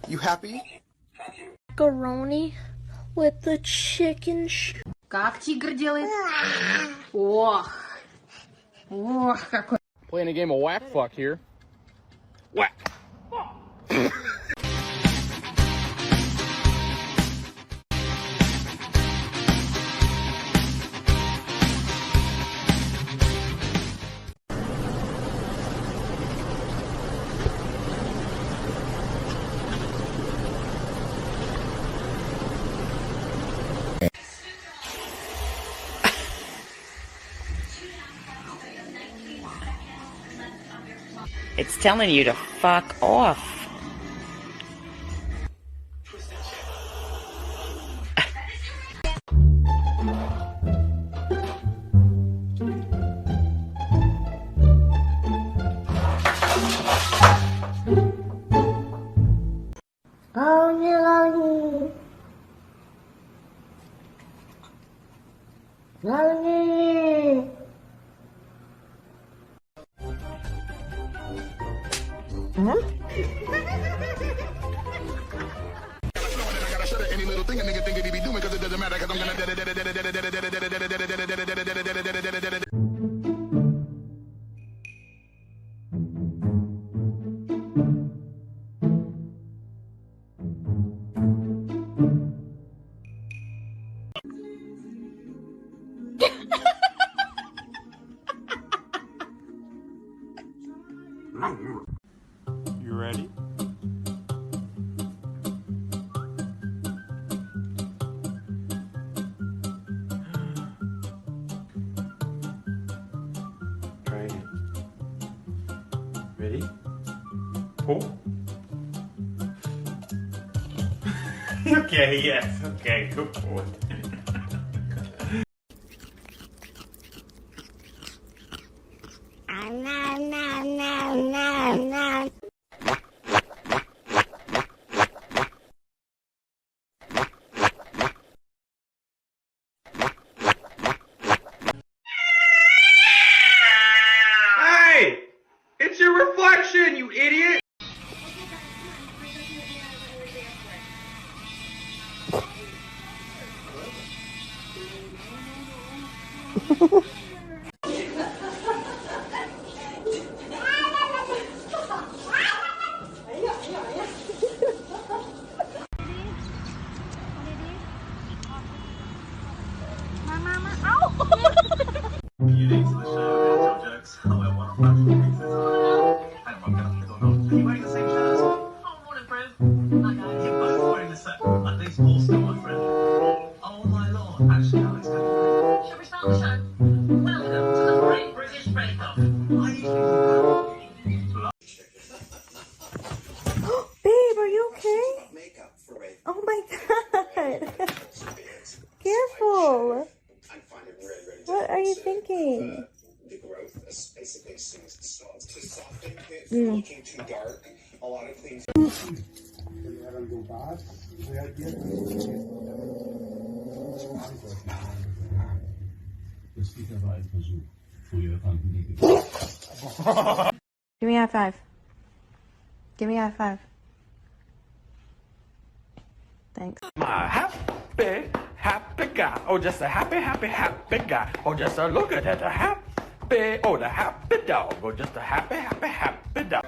You happy? Macaroni with the chicken. Как тигр делает? Ох. Ох, какой. Playing a game of whack fuck here. Whack. It's telling you to fuck off. Any little thing a nigga think he be doing, cause it doesn't matter, cause I'm gonna You ready? Try again. Ready? Pull. Okay, yes, okay, go for it. Hey! It's your reflection, you idiot! Babe, are you okay? Oh my god. Careful. What are you thinking? Give me a high five. Give me a high five. Thanks. My happy guy. Oh, just a happy guy. Oh, just a look at that, the happy dog. Oh, just a happy dog.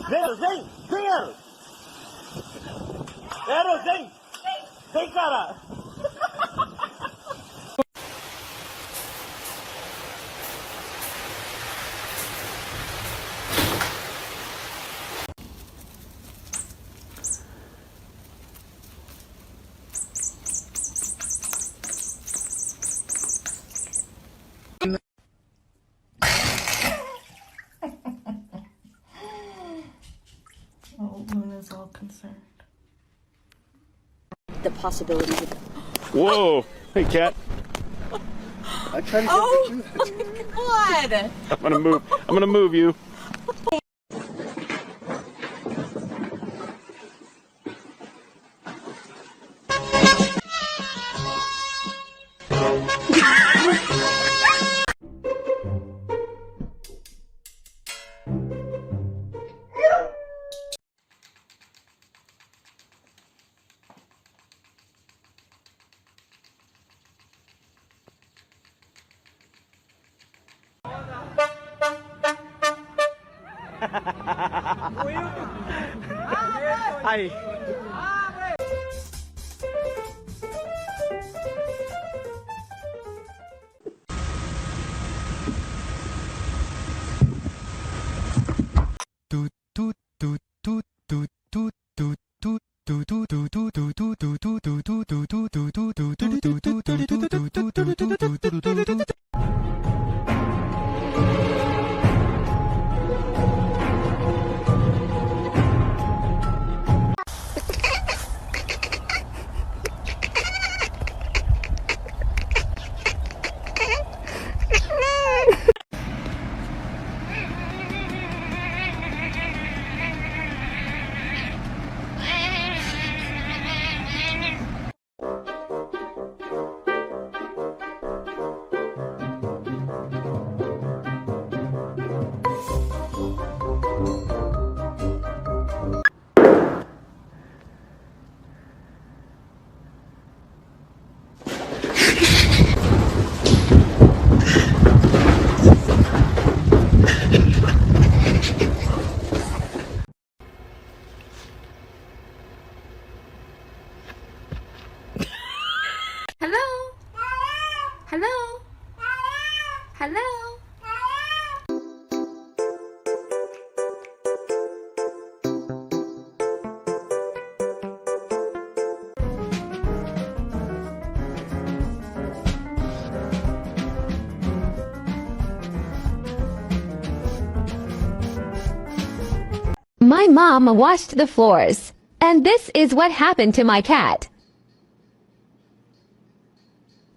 Zero, vem! Zero! Zero, vem! Vem, cara! Oh, Luna's all concerned. The possibilities of Whoa! Hey, cat. Oh my god! I'm gonna move you. Ay. Hello? Hello? Hello? My mom washed the floors, and this is what happened to my cat.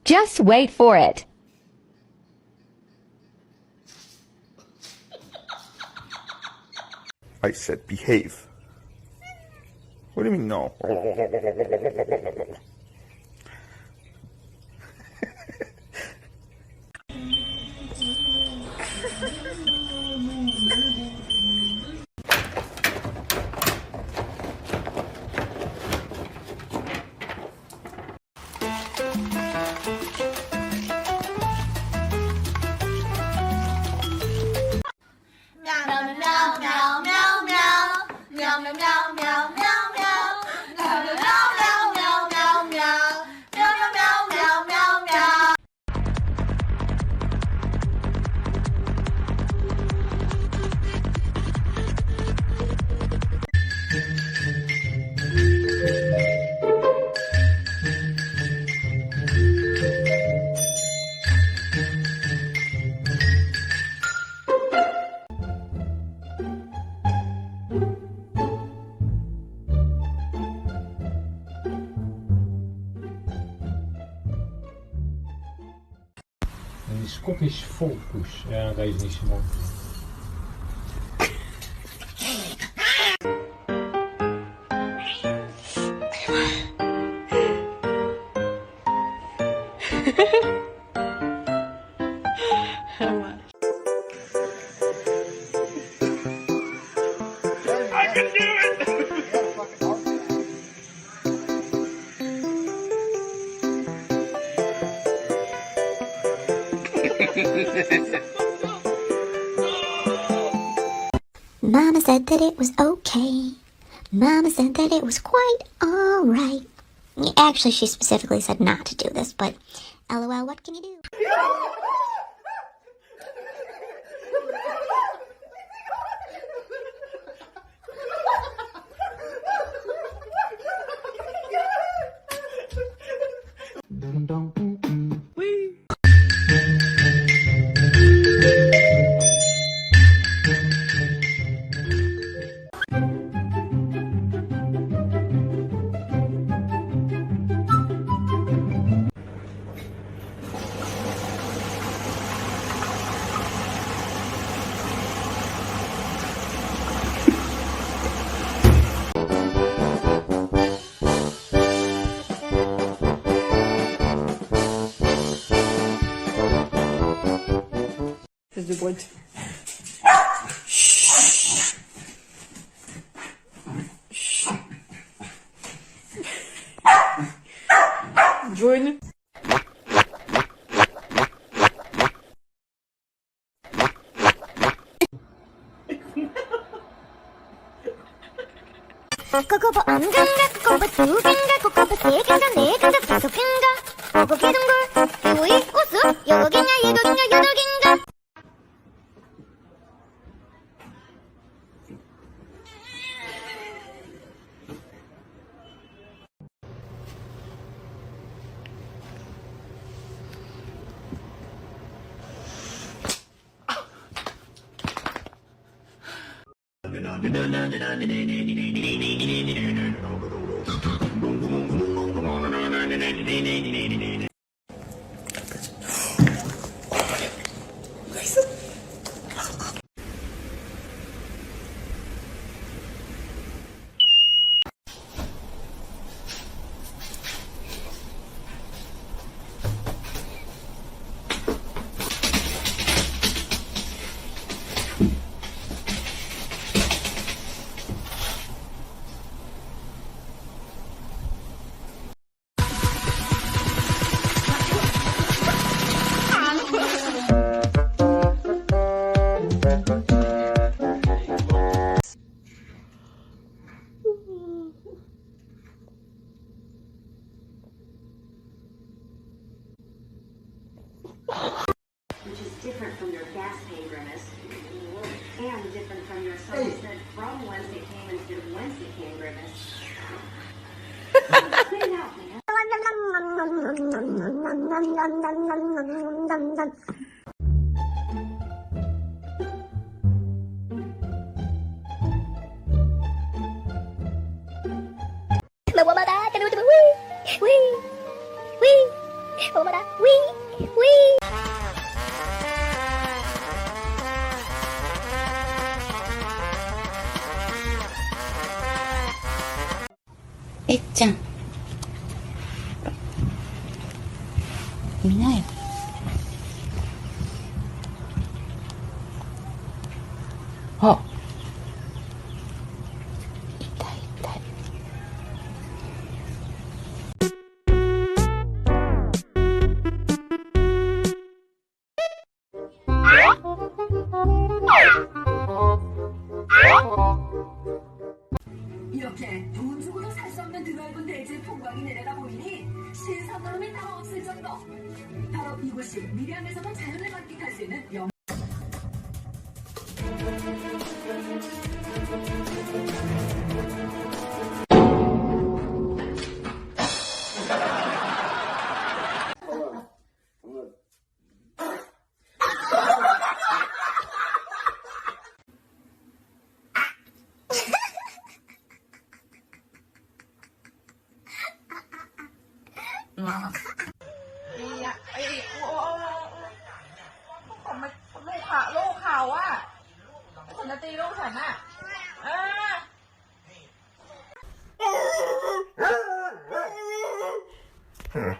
Just wait for it. I said behave. What do you mean no? Een Scottish folkpoes. Ja, deze is niet zo mooi. I can do it! Mama said that it was okay. Mama said that it was quite alright. Actually, she specifically said not to do this, but LOL, what can you do? Fais de brut. Jaune. 꼬꼬보 엄간가 꼬꼬보 두 갠가 꼬꼬보 세 갠가 네 갠가 다섯 갠가 꼬꼬 개동굴 우이 우수 여섯 갠가 여덟 갠가 여덟 갠가 which is different from your gas pain grimace, and different from your said from whence it came instead of whence it came grimace. Spit it out, man. 액장 미나요. 있다. 이렇게 돈 주고도 살 수 없는 드넓은 대지의 풍광이 내려다 보이니 신선함이 다 없을 정도. 바로 이곳이 미량에서만 자연을 만끽할 수 있는